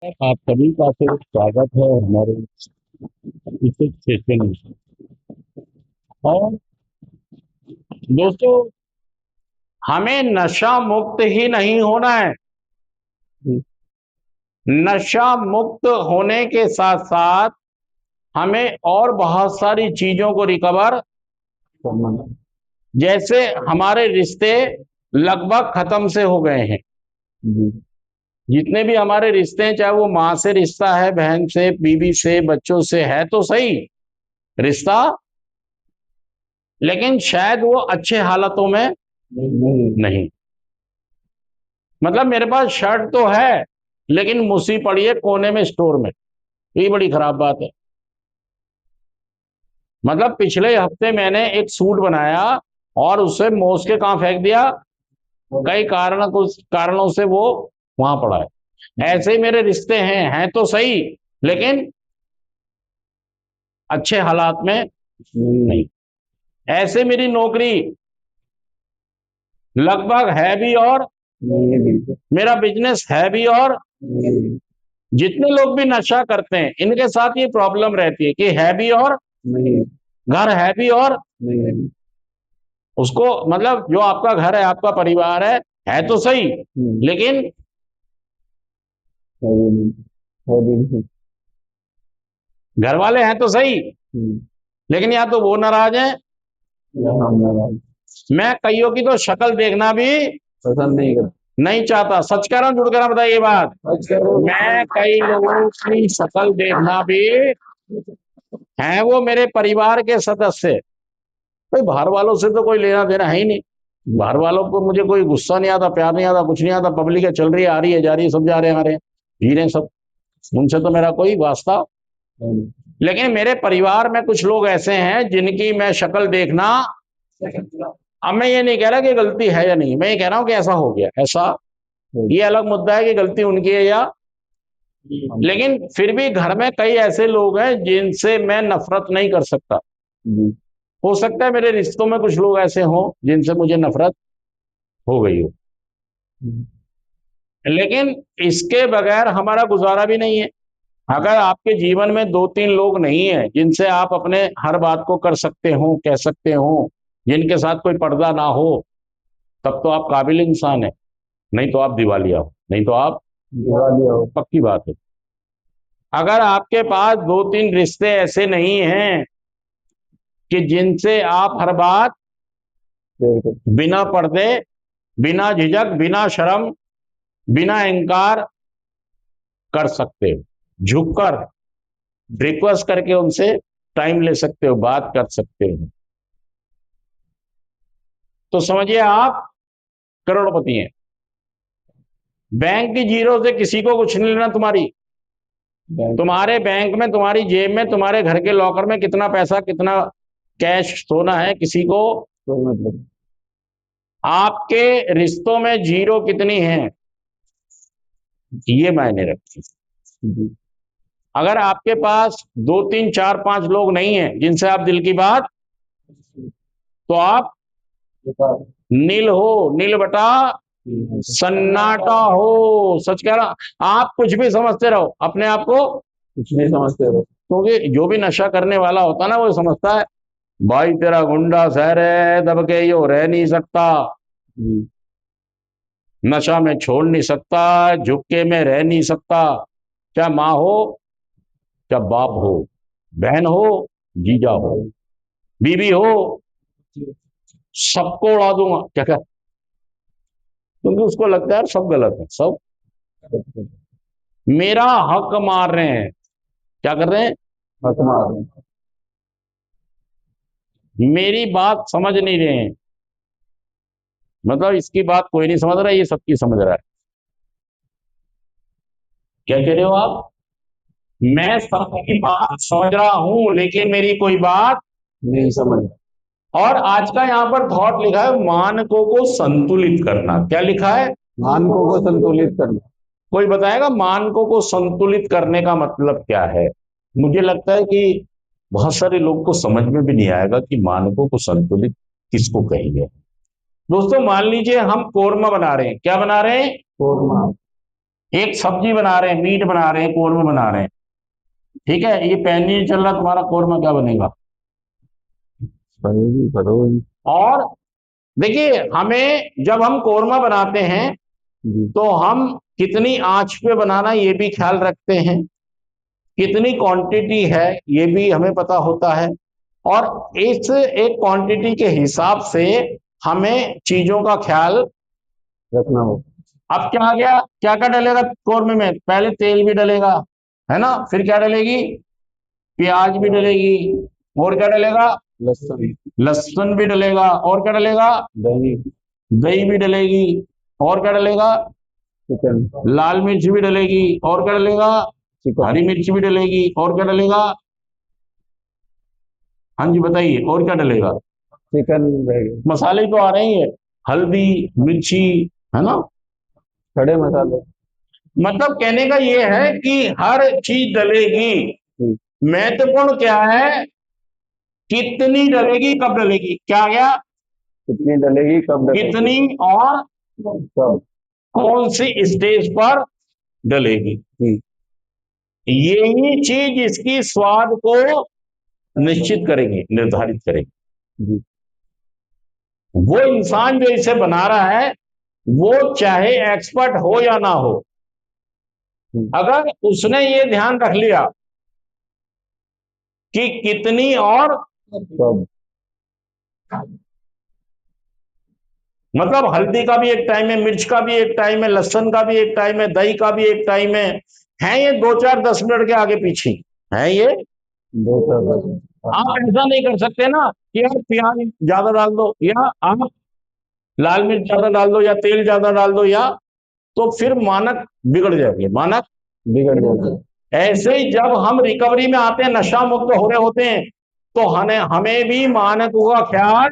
आप सभी का फिर स्वागत है हमारे इस सेशन में। और दोस्तों, हमें नशा मुक्त ही नहीं होना है। नशा मुक्त होने के साथ साथ हमें और बहुत सारी चीजों को रिकवर करना है। जैसे हमारे रिश्ते लगभग खत्म से हो गए हैं। जितने भी हमारे रिश्ते हैं, चाहे वो माँ से रिश्ता है, बहन से, बीवी से, बच्चों से, है तो सही रिश्ता, लेकिन शायद वो अच्छे हालातों में नहीं। मतलब मेरे पास शर्ट तो है, लेकिन मुसी पड़ी है कोने में स्टोर में। ये बड़ी खराब बात है। मतलब पिछले हफ्ते मैंने एक सूट बनाया और उसे मोस के कहां फेंक दिया, कई कारणों से वो वहां पड़ा है। ऐसे ही मेरे रिश्ते हैं तो सही, लेकिन अच्छे हालात में नहीं। ऐसे मेरी नौकरी लगभग है भी और मेरा बिजनेस है भी, और जितने लोग भी नशा करते हैं इनके साथ ये प्रॉब्लम रहती है कि है भी और घर है भी और उसको, मतलब जो आपका घर है, आपका परिवार है तो सही, लेकिन घर वाले हैं तो सही, लेकिन या तो वो नाराज है या हम नाराज। मैं कईयों की तो शक्ल देखना भी पसंद नहीं चाहता। सच कह रहा हूं, जुड़ कर बताइए ये बात। मैं कई लोगों की शक्ल देखना भी, हैं वो मेरे परिवार के सदस्य, भाई बाहर वालों से तो कोई लेना देना है ही नहीं। बाहर वालों को मुझे कोई गुस्सा नहीं आता, प्यार नहीं आता, कुछ नहीं आता। पब्लिक है, चल रही है, आ रही है, जा रही है, सब जा रहे हैं, आ रहे हैं, जी रहे हैं सब। उनसे तो मेरा कोई वास्ता। लेकिन मेरे परिवार में कुछ लोग ऐसे हैं जिनकी मैं शक्ल देखना, अब मैं ये नहीं कह रहा कि गलती है या नहीं, मैं ये कह रहा हूं कि ऐसा हो गया ऐसा। ये अलग मुद्दा है कि गलती उनकी है या, लेकिन फिर भी घर में कई ऐसे लोग हैं जिनसे मैं नफरत नहीं कर सकता। हो सकता है मेरे रिश्तों में कुछ लोग ऐसे हों जिनसे मुझे नफरत हो गई हो, लेकिन इसके बगैर हमारा गुजारा भी नहीं है। अगर आपके जीवन में दो तीन लोग नहीं है जिनसे आप अपने हर बात को कर सकते हो, कह सकते हो, जिनके साथ कोई पर्दा ना हो, तब तो आप काबिल इंसान है। नहीं तो आप दिवालिया हो, नहीं तो आप दिवालिया हो, पक्की बात है। अगर आपके पास दो तीन रिश्ते ऐसे नहीं हैं कि जिनसे आप हर बात बिना पर्दे, बिना झिझक, बिना शर्म, बिना इनकार कर सकते हो, झुककर रिक्वेस्ट करके उनसे टाइम ले सकते हो, बात कर सकते हो, तो समझिए आप करोड़पति हैं। बैंक की जीरो से किसी को कुछ नहीं लेना। तुम्हारे बैंक में, तुम्हारी जेब में, तुम्हारे घर के लॉकर में कितना पैसा, कितना कैश, सोना है, किसी को कोई मतलब। आपके रिश्तों में जीरो कितनी है ये मायने रखती है। अगर आपके पास दो तीन चार पांच लोग नहीं है जिनसे आप दिल की बात, तो आप नील हो, नील बटा सन्नाटा हो। सच कह रहा, आप कुछ भी समझते रहो, अपने आप को कुछ नहीं समझते रहो, क्योंकि जो भी नशा करने वाला होता है ना, वो समझता है भाई तेरा गुंडा शहर है, दब के यो रह नहीं सकता, नशा में छोड़ नहीं सकता, झुक्के में रह नहीं सकता, क्या माँ हो, क्या बाप हो, बहन हो, जीजा हो, बीवी हो, सबको उड़ा दूंगा। क्या क्या, क्योंकि उसको लगता है यार सब गलत है, सब मेरा हक मार रहे हैं। क्या कर रहे हैं? हक मार रहे हैं, मेरी बात समझ नहीं रहे हैं। मतलब इसकी बात कोई नहीं समझ रहा है, ये सबकी समझ रहा है। क्या कह रहे हो आप? मैं सबकी बात समझ रहा हूं, लेकिन मेरी कोई बात नहीं समझ। और आज का यहाँ पर थॉट लिखा है, मानकों को संतुलित करना। क्या लिखा है? मानकों को संतुलित करना। कोई बताएगा मानकों को संतुलित करने का मतलब क्या है? मुझे लगता है कि बहुत सारे लोग को समझ में भी नहीं आएगा कि मानकों को संतुलित किसको कहेंगे। दोस्तों मान लीजिए हम कोरमा बना रहे हैं। क्या बना रहे हैं? कोरमा। एक सब्जी बना रहे हैं, मीट बना रहे हैं, कोरमा बना रहे हैं, ठीक है, ये पैन नहीं चल रहा, तुम्हारा कोरमा क्या बनेगा? और देखिए, हमें जब हम कोरमा बनाते हैं तो हम कितनी आंच पे बनाना ये भी ख्याल रखते हैं, कितनी क्वांटिटी है ये भी हमें पता होता है, और इस एक क्वांटिटी के हिसाब से हमें चीजों का ख्याल रखना होगा। अब क्या आ गया, क्या क्या डलेगा कोरमे में? पहले तेल भी डलेगा, है ना, फिर क्या डलेगी? प्याज भी डलेगी, और क्या डलेगा? लहसुन। लहसुन भी डलेगा, और क्या डलेगा? दही। दही भी डलेगी, और क्या डलेगा? चिकन। लाल मिर्च भी डलेगी, और क्या डलेगा? चिकन। हरी मिर्च भी डलेगी, और क्या डलेगा? हाँ जी बताइए, और क्या डलेगा? चिकन। मसाले तो आ रहे ही है, हल्दी, मिर्ची, है ना, खड़े मसाले। मतलब कहने का ये है कि हर चीज डलेगी। महत्वपूर्ण क्या है? कितनी डलेगी, कब डलेगी? क्या गया? कितनी डलेगी, कब डलेगी? कितनी और कब, कौन सी स्टेज पर डलेगी? यही चीज इसकी स्वाद को निश्चित करेगी, निर्धारित करेगी। वो इंसान जो इसे बना रहा है वो चाहे एक्सपर्ट हो या ना हो, अगर उसने ये ध्यान रख लिया कि कितनी और कब, मतलब हल्दी का भी एक टाइम है, मिर्च का भी एक टाइम है, लहसुन का भी एक टाइम है, दही का भी एक टाइम है ये 2 4 10 मिनट के आगे पीछे है ये 2 4 10। आप ऐसा नहीं कर सकते ना कि यार प्याज ज्यादा डाल दो, या आप लाल मिर्च ज्यादा डाल दो, या तेल ज्यादा डाल दो, या तो फिर मानक बिगड़ जाएंगे, मानक बिगड़ जाएंगे। ऐसे ही जब हम रिकवरी में आते हैं, नशा मुक्त हो रहे होते हैं, तो हमें भी मानकों का ख्याल।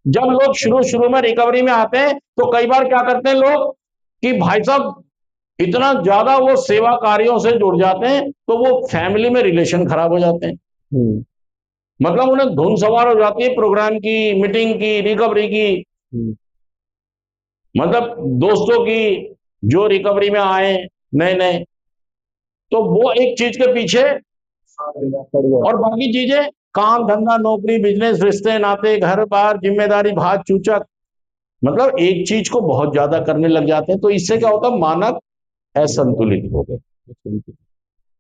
जब लोग शुरू शुरू में रिकवरी में आते हैं तो कई बार क्या करते हैं लोग कि भाई साहब इतना ज्यादा वो सेवा कार्यों से जुड़ जाते हैं तो वो फैमिली में रिलेशन खराब हो जाते हैं। मतलब उन्हें धुन सवार हो जाती है प्रोग्राम की, मीटिंग की, रिकवरी की, मतलब दोस्तों की, जो रिकवरी में आए नए नए, तो वो एक चीज के पीछे, और बाकी चीजें काम धंधा नौकरी बिजनेस रिश्ते नाते घर बार जिम्मेदारी भाग चूचक, मतलब एक चीज को बहुत ज्यादा करने लग जाते हैं, तो इससे क्या होता है? मानक असंतुलित हो गए।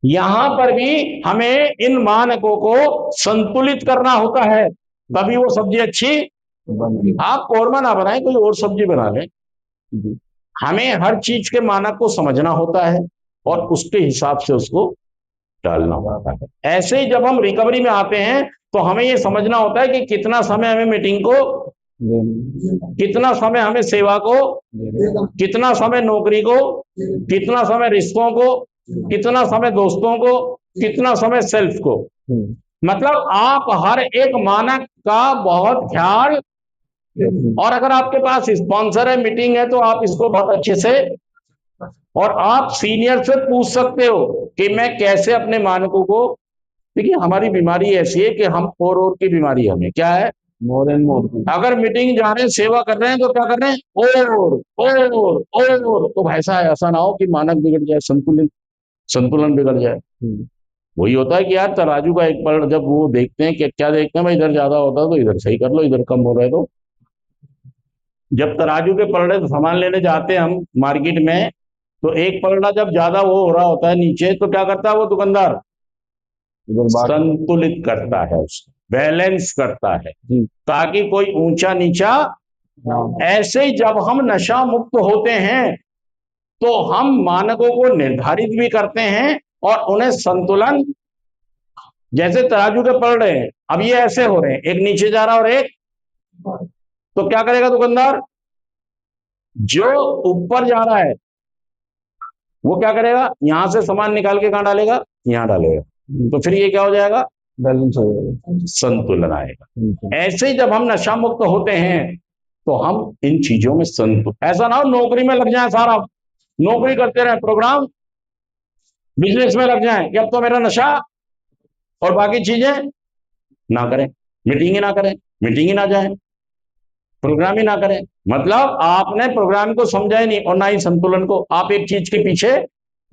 यहां पर भी हमें इन मानकों को संतुलित करना होता है, तभी वो सब्जी अच्छी बनेगी। आप कौरमा ना बनाएं, कोई और सब्जी बना लें, हमें हर चीज के मानक को समझना होता है और उसके हिसाब से उसको डालना होता है। ऐसे ही जब हम रिकवरी में आते हैं तो हमें यह समझना होता है कि कितना समय हमें मीटिंग को, कितना समय हमें सेवा को, कितना समय नौकरी को, कितना समय रिश्तों को, कितना समय दोस्तों को, कितना समय सेल्फ को। मतलब आप हर एक मानक का बहुत ख्याल, और अगर आपके पास स्पॉन्सर है, मीटिंग है, तो आप इसको बहुत अच्छे से, और आप सीनियर से पूछ सकते हो कि मैं कैसे अपने मानकों को। देखिए हमारी बीमारी ऐसी है कि हम और की बीमारी, हमें क्या है? More and more. अगर मीटिंग जा रहे हैं, सेवा कर रहे हैं, तो क्या कर रहे हैं? और तो ऐसा ना हो कि मानक बिगड़ जाए, संतुलन बिगड़ जाए। वही होता है कि यार तराजू का एक पलड़ जब वो देखते हैं कि क्या देखते हैं भाई, इधर ज्यादा होता है तो इधर सही कर लो, इधर कम हो रहा है तो। जब तराजू के पलड़े सामान लेने जाते हैं हम मार्केट में, तो एक पलड़ा जब ज्यादा वो हो रहा होता है नीचे, तो क्या करता है वो दुकानदार? संतुलित करता है, उसको बैलेंस करता है, ताकि कोई ऊंचा नीचा। ऐसे ही जब हम नशा मुक्त होते हैं तो हम मानकों को निर्धारित भी करते हैं और उन्हें संतुलन, जैसे तराजू के पलड़े हैं, अब ये ऐसे हो रहे हैं, एक नीचे जा रहा और एक, तो क्या करेगा दुकानदार? जो ऊपर जा रहा है वो क्या करेगा? यहां से सामान निकाल के कहां डालेगा? यहां डालेगा, तो फिर ये क्या हो जाएगा? बैलेंस हो जाएगा, संतुलन आएगा। ऐसे ही जब हम नशा मुक्त होते हैं तो हम इन चीजों में संतुलन, ऐसा ना हो नौकरी में लग जाए, सारा नौकरी करते रहे, प्रोग्राम बिजनेस में लग जाए कि अब तो मेरा नशा, और बाकी चीजें ना करें, मीटिंग ही ना करें, मीटिंग ही ना जाए, प्रोग्राम ही ना करें, मतलब आपने प्रोग्राम को समझा ही नहीं और ना ही संतुलन को। आप एक चीज के पीछे